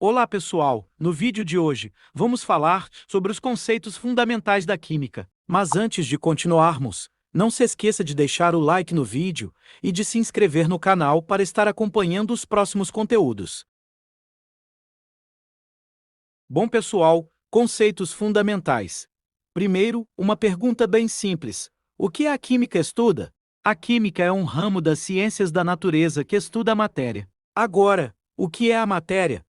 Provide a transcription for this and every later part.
Olá pessoal, no vídeo de hoje, vamos falar sobre os conceitos fundamentais da química. Mas antes de continuarmos, não se esqueça de deixar o like no vídeo e de se inscrever no canal para estar acompanhando os próximos conteúdos. Bom pessoal, conceitos fundamentais. Primeiro, uma pergunta bem simples. O que a química estuda? A química é um ramo das ciências da natureza que estuda a matéria. Agora, o que é a matéria?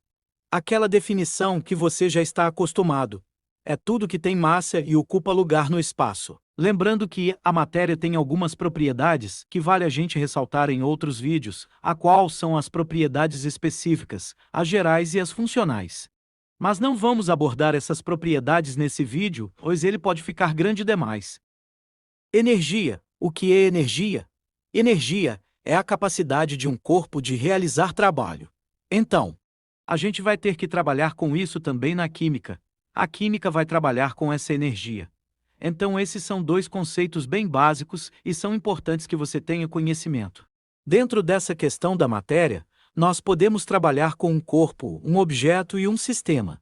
Aquela definição que você já está acostumado. É tudo que tem massa e ocupa lugar no espaço. Lembrando que a matéria tem algumas propriedades que vale a gente ressaltar em outros vídeos, a qual são as propriedades específicas, as gerais e as funcionais. Mas não vamos abordar essas propriedades nesse vídeo, pois ele pode ficar grande demais. Energia. O que é energia? Energia é a capacidade de um corpo de realizar trabalho. Então, a gente vai ter que trabalhar com isso também na química. A química vai trabalhar com essa energia. Então esses são dois conceitos bem básicos e são importantes que você tenha conhecimento. Dentro dessa questão da matéria, nós podemos trabalhar com um corpo, um objeto e um sistema.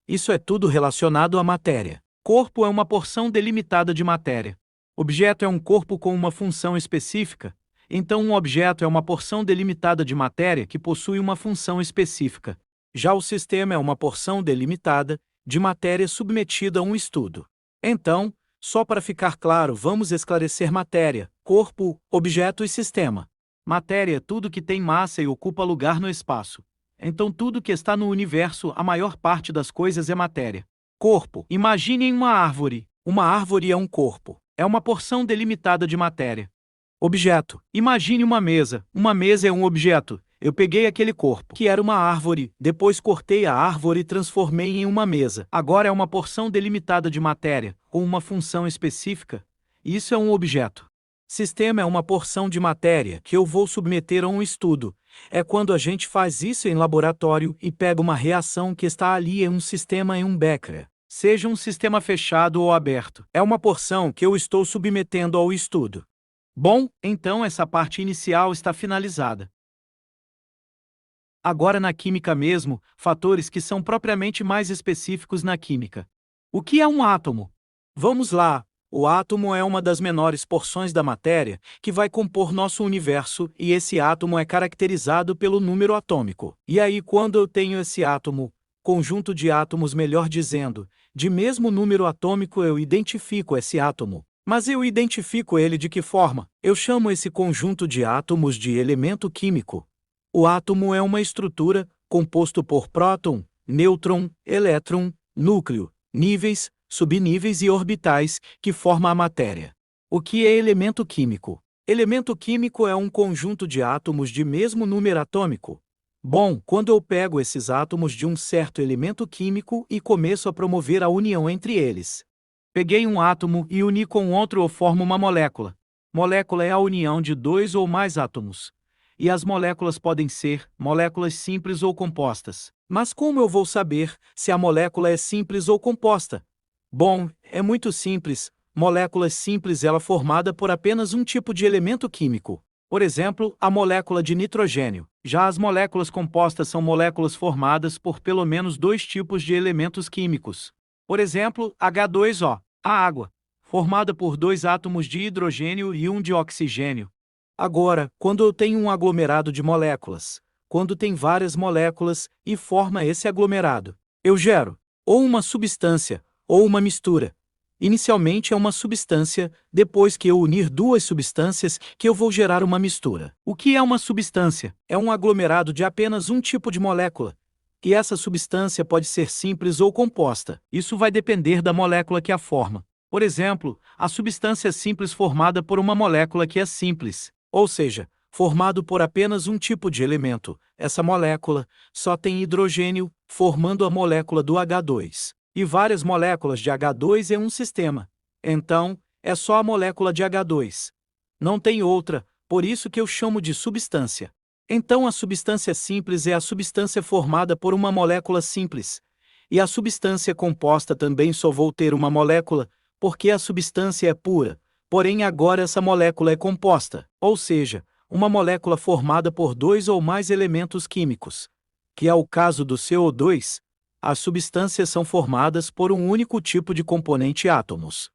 Isso é tudo relacionado à matéria. Corpo é uma porção delimitada de matéria. Objeto é um corpo com uma função específica. Então um objeto é uma porção delimitada de matéria que possui uma função específica. Já o sistema é uma porção delimitada de matéria submetida a um estudo. Então, só para ficar claro, vamos esclarecer matéria, corpo, objeto e sistema. Matéria é tudo que tem massa e ocupa lugar no espaço. Então tudo que está no universo, a maior parte das coisas é matéria. Corpo. Imaginem uma árvore. Uma árvore é um corpo. É uma porção delimitada de matéria. Objeto. Imagine uma mesa. Uma mesa é um objeto. Eu peguei aquele corpo, que era uma árvore, depois cortei a árvore e transformei em uma mesa. Agora é uma porção delimitada de matéria, com uma função específica. Isso é um objeto. Sistema é uma porção de matéria que eu vou submeter a um estudo. É quando a gente faz isso em laboratório e pega uma reação que está ali em um sistema em um becker. Seja um sistema fechado ou aberto. É uma porção que eu estou submetendo ao estudo. Bom, então essa parte inicial está finalizada. Agora na química mesmo, fatores que são propriamente mais específicos na química. O que é um átomo? Vamos lá. O átomo é uma das menores porções da matéria que vai compor nosso universo e esse átomo é caracterizado pelo número atômico. E aí quando eu tenho esse átomo, conjunto de átomos melhor dizendo, de mesmo número atômico eu identifico esse átomo. Mas eu identifico ele de que forma? Eu chamo esse conjunto de átomos de elemento químico. O átomo é uma estrutura composto por próton, nêutron, elétron, núcleo, níveis, subníveis e orbitais que forma a matéria. O que é elemento químico? Elemento químico é um conjunto de átomos de mesmo número atômico. Bom, quando eu pego esses átomos de um certo elemento químico e começo a promover a união entre eles. Peguei um átomo e uni com outro ou formo uma molécula. Molécula é a união de dois ou mais átomos. E as moléculas podem ser moléculas simples ou compostas. Mas como eu vou saber se a molécula é simples ou composta? Bom, é muito simples. Molécula simples ela é formada por apenas um tipo de elemento químico. Por exemplo, a molécula de nitrogênio. Já as moléculas compostas são moléculas formadas por pelo menos dois tipos de elementos químicos. Por exemplo, H2O, a água, formada por dois átomos de hidrogênio e um de oxigênio. Agora, quando eu tenho um aglomerado de moléculas, quando tem várias moléculas e forma esse aglomerado, eu gero ou uma substância ou uma mistura. Inicialmente é uma substância, depois que eu unir duas substâncias, que eu vou gerar uma mistura. O que é uma substância? É um aglomerado de apenas um tipo de molécula. E essa substância pode ser simples ou composta. Isso vai depender da molécula que a forma. Por exemplo, a substância simples formada por uma molécula que é simples. Ou seja, formado por apenas um tipo de elemento. Essa molécula só tem hidrogênio, formando a molécula do H2. E várias moléculas de H2 em um sistema. Então, é só a molécula de H2. Não tem outra, por isso que eu chamo de substância. Então a substância simples é a substância formada por uma molécula simples. E a substância composta também só vou ter uma molécula, porque a substância é pura. Porém agora essa molécula é composta, ou seja, uma molécula formada por dois ou mais elementos químicos. que é o caso do CO2, as substâncias são formadas por um único tipo de componente átomos,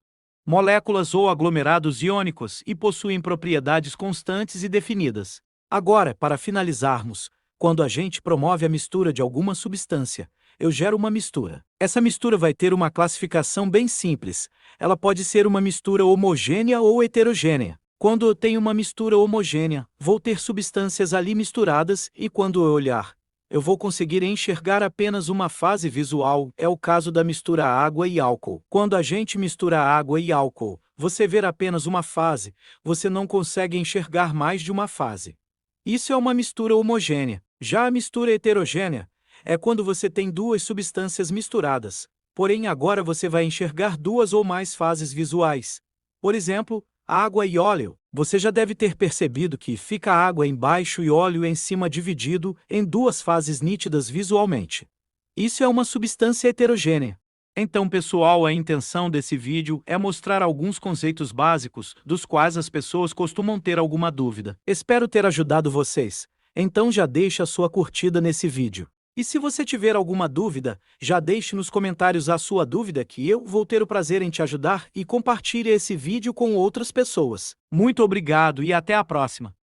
moléculas ou aglomerados iônicos e possuem propriedades constantes e definidas. Agora, para finalizarmos, quando a gente promove a mistura de alguma substância, eu gero uma mistura. Essa mistura vai ter uma classificação bem simples. Ela pode ser uma mistura homogênea ou heterogênea. Quando eu tenho uma mistura homogênea, vou ter substâncias ali misturadas e quando eu olhar, eu vou conseguir enxergar apenas uma fase visual, é o caso da mistura água e álcool. Quando a gente mistura água e álcool, você vê apenas uma fase, você não consegue enxergar mais de uma fase. Isso é uma mistura homogênea. Já a mistura heterogênea é quando você tem duas substâncias misturadas, porém agora você vai enxergar duas ou mais fases visuais. Por exemplo, água e óleo. Você já deve ter percebido que fica água embaixo e óleo em cima dividido em duas fases nítidas visualmente. Isso é uma substância heterogênea. Então, pessoal, a intenção desse vídeo é mostrar alguns conceitos básicos dos quais as pessoas costumam ter alguma dúvida. Espero ter ajudado vocês. Então já deixe a sua curtida nesse vídeo. E se você tiver alguma dúvida, já deixe nos comentários a sua dúvida que eu vou ter o prazer em te ajudar e compartilhe esse vídeo com outras pessoas. Muito obrigado e até a próxima!